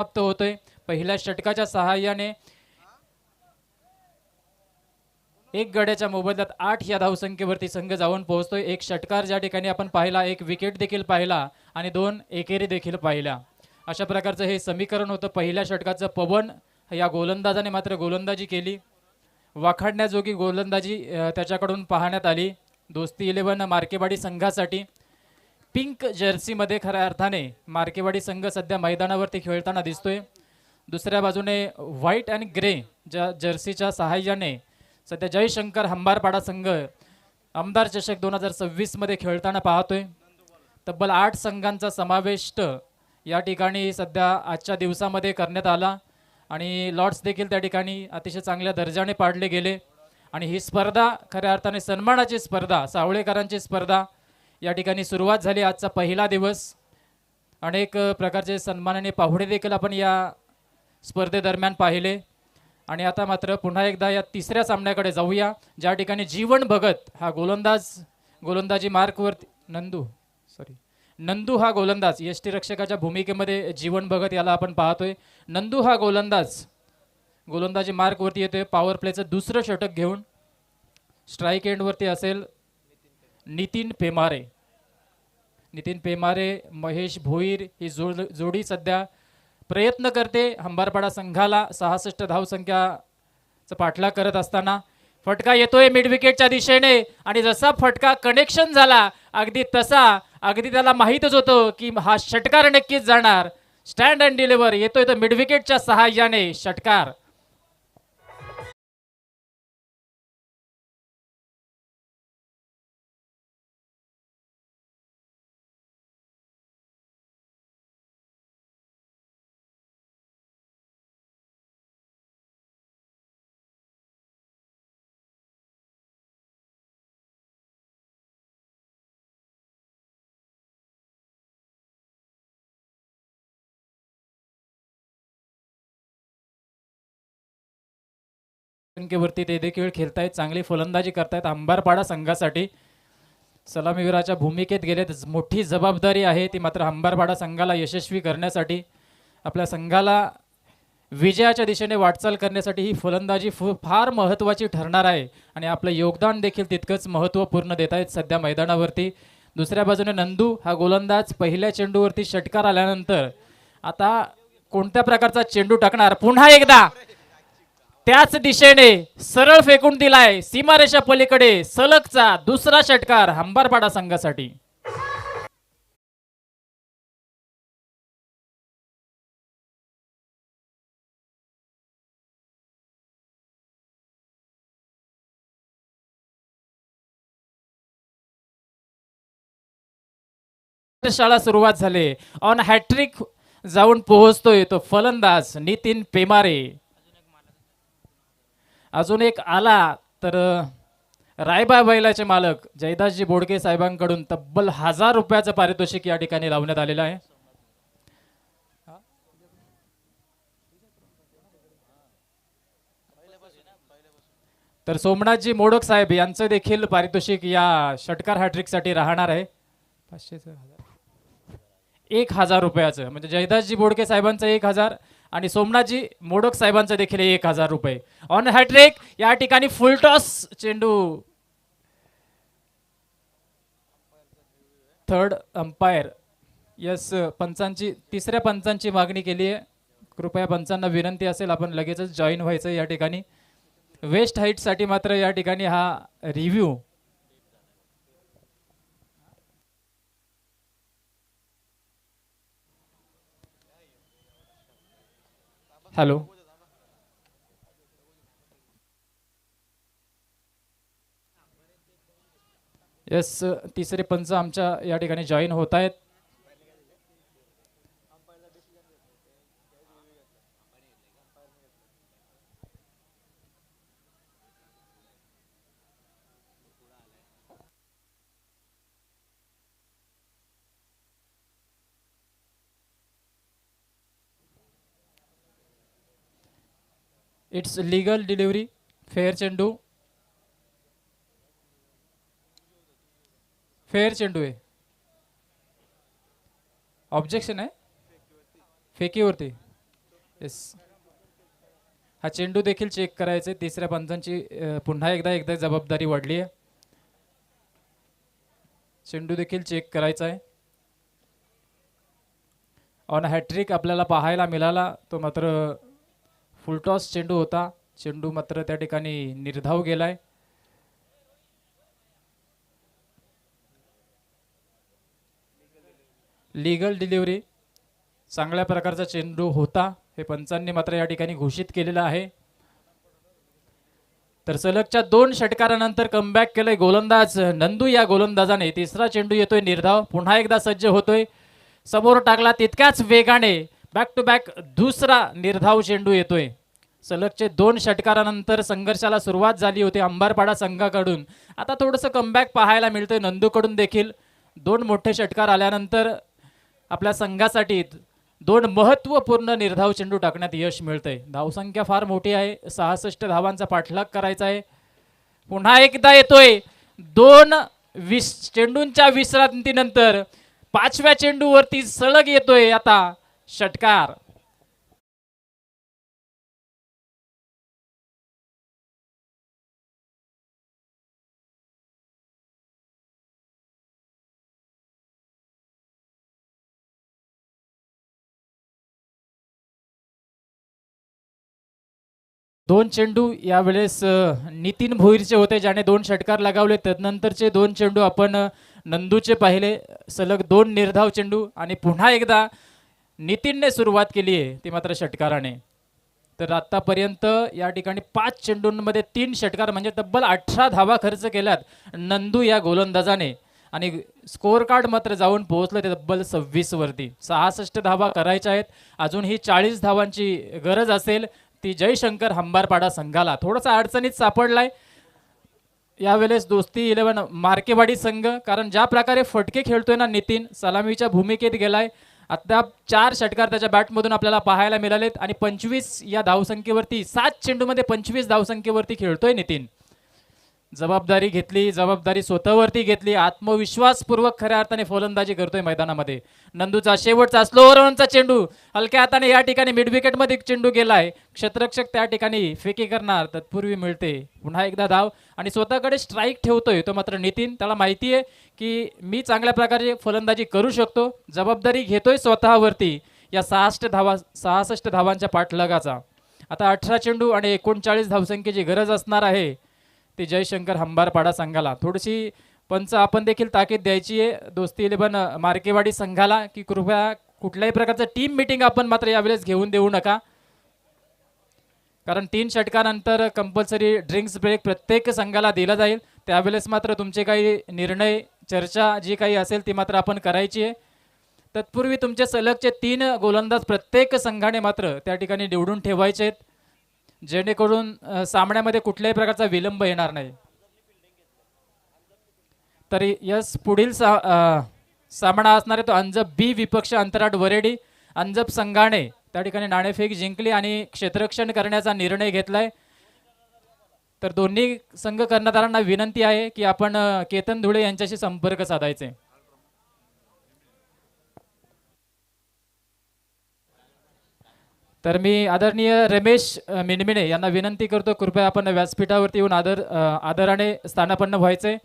समाप्त होतोय। पहिल्या षटकाच्या सहाय्याने एक गड्याच्या मोबदल्यात 8 या धावसंख्येवरती संघ जाऊन पोहोचतोय। एक षटकार ज्या ठिकाणी आपण पाहिला, एक विकेट देखील पाहिला आणि 2 एकेरी देखील पाहिल्या। अशा प्रकारचं हे समीकरण होतं पहिल्या षटकाचं। पवन या गोलंदाजाने मात्र गोलंदाजी केली, वाखाणण्याजोगी गोलंदाजी त्याच्याकडून पाहण्यात आली। दोस्ती 11 मार्केवाडी संघासाठी पिंक जर्सीमध्ये खऱ्या अर्थाने मार्केवाडी संघ सध्या मैदानावरती खेळताना दिसतोय। दुसऱ्या बाजूने व्हाईट आणि ग्रे ज्या जर्सीच्या सहाय्याने सध्या जयशंकर हंबारपाडा संघ आमदार चषक 2026 मध्ये खेळताना पाहतोय। तब्बल 8 संघांचा समावेश या ठिकाणी सध्या आजच्या दिवसामध्ये करण्यात आला आणि लॉट्स देखील त्या ठिकाणी अतिशय चांगल्या दर्जाने पाडले गेले आणि ही स्पर्धा खऱ्या अर्थाने सन्मानाची स्पर्धा, सावळेकरांची स्पर्धा या ठिकाणी सुरुवात झाली। आजचा पहिला दिवस, अनेक प्रकारचे सन्मानाने पाहुणे देखील आपण या स्पर्धेदरम्यान पाहिले आणि आता मात्र पुन्हा एकदा या तिसऱ्या सामन्याकडे जाऊया, ज्या ठिकाणी जीवन भगत हा गोलंदाजी मार्कवरती नंदू हा गोलंदाज यष्टीरक्षकाच्या भूमिकेमध्ये जीवन भगत याला आपण पाहतोय। नंदू हा गोलंदाजी मार्कवरती येतोय पॉवर प्लेचं दुसरं षटक घेऊन। स्ट्राईक एंडवरती असेल नितीन पेमारे, महेश भोईर ही जोडी सध्या प्रयत्न करते हंबारपाडा संघाला 66 धावसंख्याचा पाठलाग करत असताना। फटका येतोय मिड विकेटच्या दिशेने आणि जसा फटका कनेक्शन झाला अगदी त्याला माहीतच होतं की हा षटकार नक्कीच जाणार। स्टँड अँड डिलिव्हर येतोय तर मिड विकेटच्या सहाय्याने षटकार। संख्येवरती ते देखील खेळतायत, चांगली फलंदाजी करतायत अंबारपाडा संघासाठी। सलामीवीराच्या भूमिकेत गेले, मोठी जबाबदारी आहे ती मात्र अंबारपाडा संघाला यशस्वी करण्यासाठी, आपल्या संघाला विजयाच्या दिशेने वाटचाल करण्यासाठी ही फलंदाजी फार महत्त्वाची ठरणार आहे आणि आपलं योगदान देखील तितकंच महत्त्वपूर्ण देत आहेत सध्या मैदानावरती। दुसऱ्या बाजूने नंदू हा गोलंदाज पहिल्या चेंडूवरती षटकार आल्यानंतर आता कोणत्या प्रकारचा चेंडू टाकणार, पुन्हा एकदा त्याच दिशेने सरळ फेकून दिलाय सीमारेषा पलीकडे, सलगचा दुसरा षटकार हंबारपाडा संघासाठी। शाळा सुरुवात झाले, ऑन हॅट्रिक जाऊन पोहोचतोय तो फलंदाज नितीन पेमारे। अजून एक आला तर रायबा बैलाचे मालक जयदासजी बोडके साहेबांकडून तब्बल 1000 रुपयाचं पारितोषिक या ठिकाणी लावण्यात आलेलं आहे। तर सोमनाथजी मोडक साहेब यांचं देखील पारितोषिक या षटकार हॅट्रिकसाठी राहणार आहे 1000 रुपयाचं, म्हणजे जयदासजी बोडके साहेबांचं 1000 आणि सोमनाथजी मोडक साहेबांचं देखील 1000 रुपये। ऑन हॅट्रिक या ठिकाणी फुलटॉस चेंडू, थर्ड अंपायर यस तिसऱ्या पंचांची मागणी केली आहे। कृपया पंचांना विनंती असेल आपण लगेचच जॉईन व्हायचं या ठिकाणी। वेस्ट हाईटसाठी मात्र या ठिकाणी हा रिव्ह्यू हॅलो यस तिसरे पंच आमच्या या ठिकाणी जॉईन होत आहेत। इट्स लीगल डिलिव्हरी, फेअर चेंडू, फेअर चेंडू आहे, ऑब्जेक्शन आहे फेकीवरती। येस, हा चेंडू देखील चेक करायचे. तिसऱ्या पंचांची पुन्हा एकदा एकदा जबाबदारी वाढली आहे. चेंडू देखील चेक करायचा आहे. ऑन हॅट्रिक आपल्याला पाहायला मिळाला, तो मात्र फुलटॉस चेंडू होता. चेंडू मात्र त्या ठिकाणी निर्धाव गेलाय. लीगल डिलिव्हरी, चांगल्या प्रकारचा चेंडू होता, हे पंचांनी मात्र या ठिकाणी घोषित केलेलं आहे. तर सलगच्या 2 षटकारानंतर कमबॅक केलंय गोलंदाज नंदू या गोलंदाजाने. तिसरा चेंडू येतोय निर्धाव, पुन्हा एकदा सज्ज होतोय, समोर टाकला तितक्याच वेगाने, बॅक टू बॅक दुसरा निर्धाव चेंडू येतोय. सलगचे 2 षटकारानंतर संघर्षाला सुरुवात झाली होती अंबारपाडा संघाकडून. आता थोडंसं कमबॅक पाहायला मिळतंय नंदूकडून देखील. 2 मोठे षटकार आल्यानंतर आपल्या संघासाठी 2 महत्त्वपूर्ण निर्धाव चेंडू टाकण्यात यश मिळतंय. धावसंख्या फार मोठी आहे, 66 धावांचा पाठलाग करायचा आहे. पुन्हा एकदा येतोय 2 चेंडूंच्या विश्रांतीनंतर 5व्या चेंडूवरती सलग येतोय आता षटकार. दोन चेंडू यावेळेस नितीन भोईरचे होते, ज्याने 2 षटकार लगावले. त्यानंतरचे 2 चेंडू आपण नंदूचे पाहिले, सलग 2 निर्धाव चेंडू. आणि पुन्हा एकदा नितीनने सुरुवात केली आहे, ती मात्र षटकाराने. तर आत्तापर्यंत या ठिकाणी 5 चेंडूंमध्ये 3 षटकार, म्हणजे तब्बल 18 धावा खर्च केल्यात नंदू या गोलंदाजाने. आणि स्कोअर कार्ड मात्र जाऊन पोहोचलं ते तब्बल 26 वरती. 66 धावा करायच्या आहेत, अजूनही 40 धावांची गरज असेल ती जयशंकर हंबारपाडा संघाला. थोडासा अडचणीत सापडलाय यावेळेस दोस्ती 11 मार्केवाडी संघ, कारण ज्या प्रकारे फटके खेळतोय ना नितीन, सलामीच्या भूमिकेत गेलाय. आता 4 षटकार त्याच्या बॅटमधून आपल्याला पाहायला मिळालेत आणि 25 या धावसंख्येवरती, 7 चेंडूमध्ये 25 धावसंख्येवरती खेळतोय नितीन. जबाबदारी घेतली, जबाबदारी स्वतःवरती घेतली, आत्मविश्वासपूर्वक खऱ्या अर्थाने फलंदाजी करतोय मैदानामध्ये. नंदूचा शेवटचा स्लोवरचा चेंडू हलक्या हाताने या ठिकाणी मिड विकेटमध्ये चेंडू गेलाय. क्षेत्ररक्षक त्या ठिकाणी फेकी करणार, तत्पूर्वी मिळते पुन्हा एकदा धाव. आणि स्वतःकडे स्ट्राईक ठेवतोय तो मात्र नितीन. त्याला माहिती आहे की मी चांगल्या प्रकारे फलंदाजी करू शकतो. जबाबदारी घेतोय स्वतःवरती या 66 धावांच्या पाठलागाचा. आता 18 चेंडू आणि 39 धावसंख्येची गरज असणार आहे ती जयशंकर हंबारपाडा संघाला. थोडीशी पंच आपण देखील ताकीद द्यायची आहे दोस्ती 11 मार्केवाडी संघाला की कृपया कुठल्याही प्रकारचं टीम मीटिंग आपण मात्र यावेळेस घेऊन देऊ नका, कारण 3 षटकानंतर कंपल्सरी ड्रिंक्स ब्रेक प्रत्येक संघाला दिला जाईल. त्यावेळेस मात्र तुमचे काही निर्णय, चर्चा जी काही असेल ती मात्र आपण करायची आहे. तत्पूर्वी तुमचे सलगचे 3 गोलंदाज प्रत्येक संघाने मात्र त्या ठिकाणी निवडून ठेवायचे आहेत, जेणेकरून सामन्यामध्ये कुठल्याही प्रकारचा विलंब येणार नाही. तरी यस, पुढील सामना असणार आहे तो अंजप बी विपक्ष अंतराळ वरेडी. अंजप संघाने त्या ठिकाणी नाणेफेक जिंकली आणि क्षेत्ररक्षण करण्याचा निर्णय घेतलाय. तर दोन्ही संघ कर्णधारांना विनंती आहे की आपण केतन धुळे यांच्याशी संपर्क साधायचे. तर मी आदरणीय रमेश मिनमिने यांना विनंती करतो, कृपया आपण व्यासपीठावरती येऊन आदराने स्थानापन्न व्हायचे.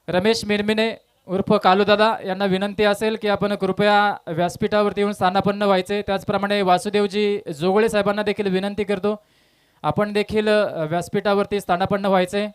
रमेश मिनमिने उर्फ कालूदादा यांना विनंती असेल की आपण कृपया व्यासपीठावरती येऊन स्थानापन्न व्हायचे. त्याचप्रमाणे वासुदेवजी जोगळे साहेबांना देखील विनंती करतो, आपण देखील व्यासपीठावरती स्थानापन्न व्हायचे.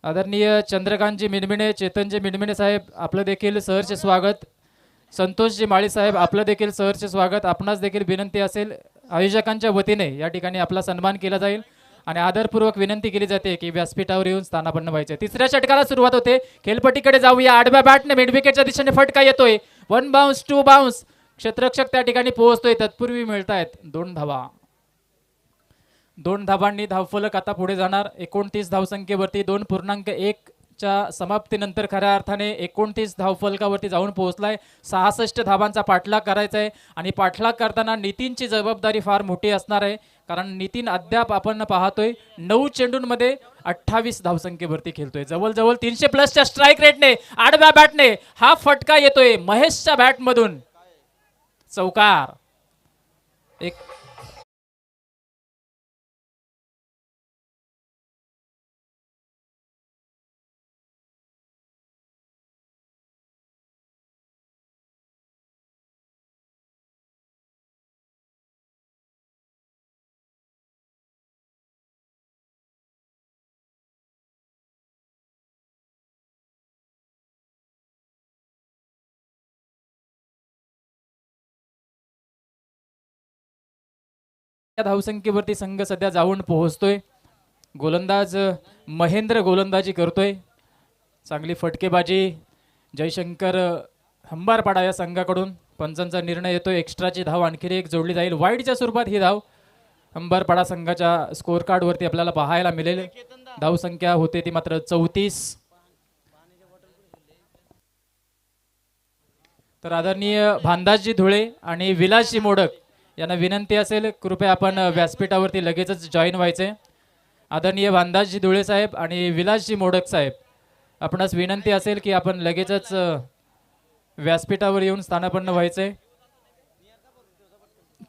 आदरणीय चंद्रकांतजी मिनमिने, चेतनजी मिनमिने साहेब, आपलं देखील सहर्ष स्वागत. संतोषजी माळी साहेब, आपलं देखील सहर्ष स्वागत. आपणास देखील विनंती असेल, आयोजकांच्या वतीने या ठिकाणी आपला सन्मान केला जाईल आणि आदरपूर्वक विनंती केली जाते की व्यासपीठावर येऊन स्थानापन्न व्हायचे. तिसऱ्या षटकाला सुरुवात होते. खेळपट्टीकडे जाऊया. आडव्या बॅटने मिड विकेटच्या दिशेने फटका येतोय. 1 बाउन्स 2 बाउन्स. क्षेत्ररक्षक त्या ठिकाणी पोहोचतोय. तत्पूर्वी मिळतायत 2 धावा. 2 धावांनी धावफलक आता पुढे जाणार. 29 धावसंख्येवरती 2.1 च्या समाप्तीनंतर खऱ्या अर्थाने 29 धावफलकावरती जाऊन पोहोचलाय. 66 धावांचा पाठलाग करायचा आहे आणि पाठलाग करताना नितीनची जबाबदारी फार मोठी असणार आहे, कारण नितीन अद्याप आपण पाहतोय 9 चेंडूंमध्ये 28 धावसंख्येवरती खेळतोय. जवळजवळ 300+ स्ट्राईक रेटने आडव्या बॅटने हा फटका येतोय महेशच्या बॅटमधून. चौकार. एक या धावसंख्येवरती संघ सध्या जाऊन पोहोचतोय. गोलंदाज महेंद्र गोलंदाजी करतोय. चांगली फटकेबाजी जयशंकर हंबारपाडा या संघाकडून. पंचांचा निर्णय येतोय. एक्स्ट्राची धाव आणखी एक जोडली जाईल. वाईडच्या स्वरूपात ही धाव हंबारपाडा संघाच्या स्कोअर कार्ड वरती आपल्याला पाहायला मिळेल. धावसंख्या होते ती मात्र 34. तर आदरणीय भांदाजी धुळे आणि विलासजी मोडक यांना विनंती असेल कृपया आपण व्यासपीठावरती लगेचच जॉईन व्हायचे. आदरणीय भांदाजी धुळे साहेब आणि विलासजी मोडक साहेब आपणास विनंती असेल की आपण लगेचच व्यासपीठावर येऊन स्थानापन्न व्हायचे.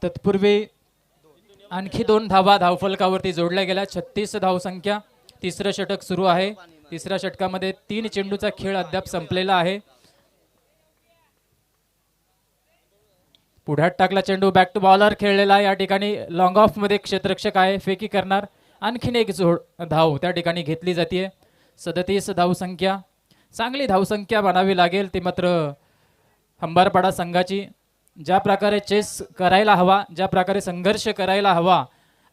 तत्पूर्वी आणखी 2 धावा धावफलकावरती जोडल्या गेल्या. 36 धावसंख्या. तिसरं षटक सुरू आहे. तिसऱ्या षटकामध्ये 3 चेंडूचा खेळ अद्याप संपलेला आहे. पुढ्यात टाकला चेंडू. बॅक टू बॉलर खेळलेला. या ठिकाणी लॉंग ऑफ मध्ये क्षेत्ररक्षक आहे. फेकी करणार. आणखीन एक धाव त्या ठिकाणी घेतली जाते. 37 धावसंख्या. चांगली धावसंख्या म्हणावी लागेल ती मात्र हंबारपाडा संघाची. ज्या प्रकारे चेस करायला हवा, ज्या प्रकारे संघर्ष करायला हवा,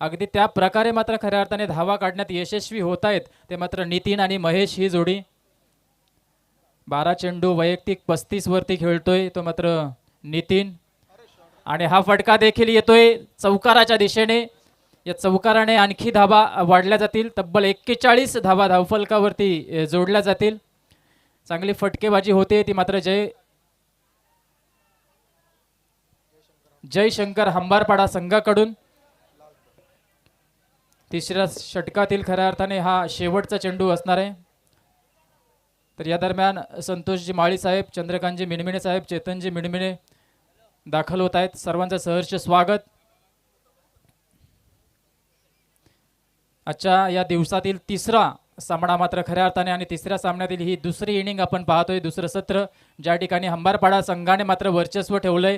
अगदी त्या प्रकारे मात्र खऱ्या अर्थाने धावा काढण्यात यशस्वी होत आहेत ते मात्र नितीन आणि महेश ही जोडी. 12 चेंडू वैयक्तिक 35 वरती खेळतोय तो मात्र नितीन. आणि हा फटका देखील येतोय चौकाराच्या दिशेने. या चौकाराने आणखी धावा वाढल्या जातील. तब्बल 41 धावा धावफलकावरती जोडल्या जातील. चांगली फटकेबाजी होते ती मात्र जयशंकर हंबारपाडा संघाकडून. तिसऱ्या षटकातील खऱ्या अर्थाने हा शेवटचा चेंडू असणार आहे. तर या दरम्यान संतोषजी माळी साहेब, चंद्रकांतजी मिणमिणे साहेब, चेतनजी मिणमिणे दाखल होत आहेत. सर्वांचं सहर्ष स्वागत. आजच्या या दिवसातील तिसरा सामना मात्र खऱ्या अर्थाने आणि तिसऱ्या सामन्यातील ही दुसरी इनिंग आपण पाहतोय. दुसरं सत्र ज्या ठिकाणी हंबारपाडा संघाने मात्र वर्चस्व ठेवलंय.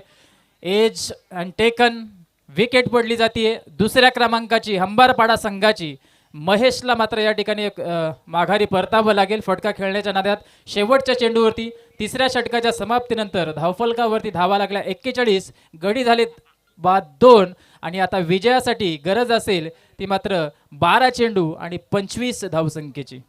एज अँड टेकन विकेट पडली जाते दुसऱ्या क्रमांकाची हंबारपाडा संघाची. महेशला मात्र या ठिकाणी एक माघारी परतावं लागेल फटका खेळण्याच्या नादात. शेवटच्या चेंडूवरती तिसऱ्या षटकाच्या समाप्तीनंतर धावफलकावरती धावा लागल्या 41. गडी झालेत बाद 2 आणि आता विजयासाठी गरज असेल ती मात्र 12 चेंडू आणि 25 धावसंख्येची.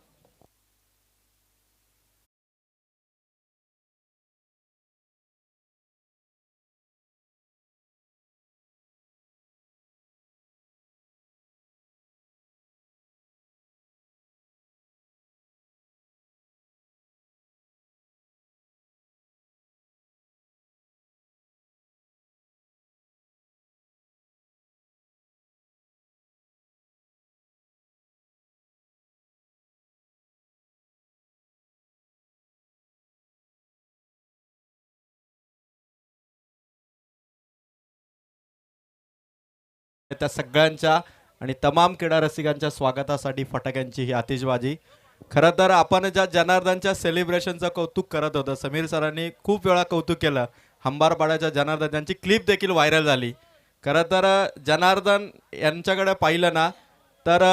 त्या सगळ्यांच्या आणि तमाम क्रीडा रसिकांच्या स्वागतासाठी फटाक्यांची ही आतिषबाजी. खरं तर आपण ज्या जनार्दनच्या सेलिब्रेशनचं कौतुक करत होतं, समीर सरांनी खूप वेळा कौतुक केलं. हंबारपाड्याच्या जनार्दन त्यांची क्लिप देखील व्हायरल झाली. खरं तर जनार्दन यांच्याकडे पाहिलं ना तर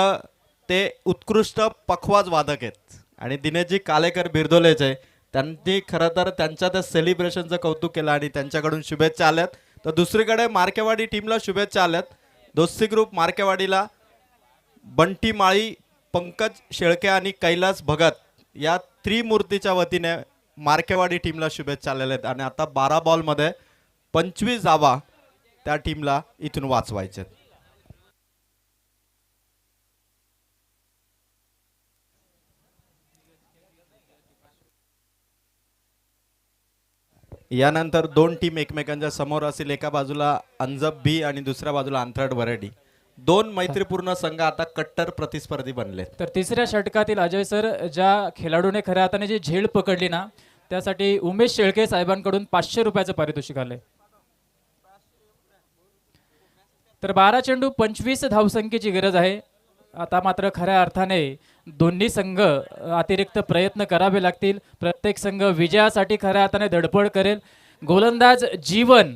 ते उत्कृष्ट पखवाज वादक आहेत आणि दिनेशजी कालेकर बिरदोलेचे. त्यांनी खरं तर त्यांच्या त्या सेलिब्रेशनचं कौतुक केलं आणि त्यांच्याकडून शुभेच्छा आल्यात. तर दुसरीकडे मार्केवाडी टीमला शुभेच्छा आल्यात. दोस्ती ग्रुप मार्केवाडीला बंटी माळी, पंकज शेळके आणि कैलास भगत या त्रिमूर्तीच्या वतीने मार्केवाडी टीमला शुभेच्छा आलेल्या आहेत. आणि आता 12 बॉलमध्ये 25 धावा त्या टीमला इथून वाचवायचे. यानंतर 2 टीम एकमेकांच्या समोर असेल. एका बाजूला अंजब बी आणि दुसऱ्या बाजूला अंथरड वरडी. 2 मैत्रीपूर्ण संघ आता कट्टर प्रतिस्पर्धी बनले. तर तिसऱ्या षटकातील अजय सर ज्या खेळाडूने खऱ्या अर्थाने जी झेल पकडली ना त्यासाठी उमेश शेळके साहेबांकडून 500 रुपयाचं पारितोषिक आलंय. तर 12 चेंडू 25 धावसंख्येची गरज आहे. आता मात्र खऱ्या अर्थाने दोन्ही संघ अतिरिक्त प्रयत्न करावे लागतील. प्रत्येक संघ विजयासाठी खऱ्या अर्थाने धडपड करेल. गोलंदाज जीवन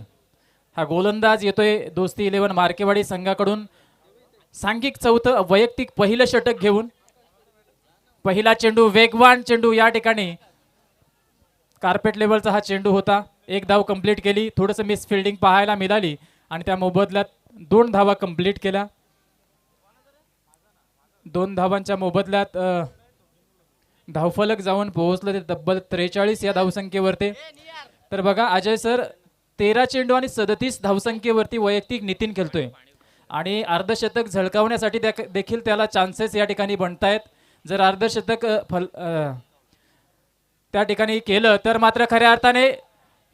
हा गोलंदाज येतोय दोस्ती 11 मार्केवाडी संघाकडून सांघिक चौथं वैयक्तिक पहिलं षटक घेऊन. पहिला चेंडू वेगवान चेंडू या ठिकाणी कार्पेट लेवलचा हा चेंडू होता. एक धाव कंप्लीट केली. थोडंसं मिस फिल्डिंग पाहायला मिळाली आणि त्या मोबदल्यात 2 धावा कंप्लीट केल्या. 2 धावांच्या मोबदल्यात धावफलक जाऊन पोहोचलं ते तब्बल 43 या धावसंख्येवरती. तर बघा अजय सर 13 चेंडू आणि 37 धावसंख्येवरती वैयक्तिक नितीन खेळतोय आणि अर्धशतक झळकावण्यासाठी देखील त्याला चान्सेस या ठिकाणी बनतायत. जर अर्धशतक त्या ठिकाणी केलं तर मात्र खऱ्या अर्थाने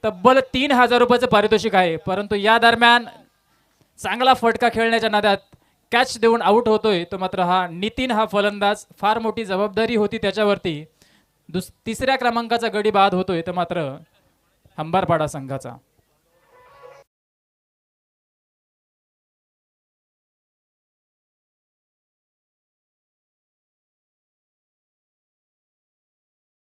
तब्बल 3000 रुपयाचं पारितोषिक आहे. परंतु या दरम्यान चांगला फटका खेळण्याच्या नादात कॅच देऊन आउट होतोय तो मात्र हा नितीन हा फलंदाज. फार मोठी जबाबदारी होती त्याच्यावरती. तिसऱ्या क्रमांकाचा गडी बाद होतोय तर मात्र अंबारपाडा संघाचा.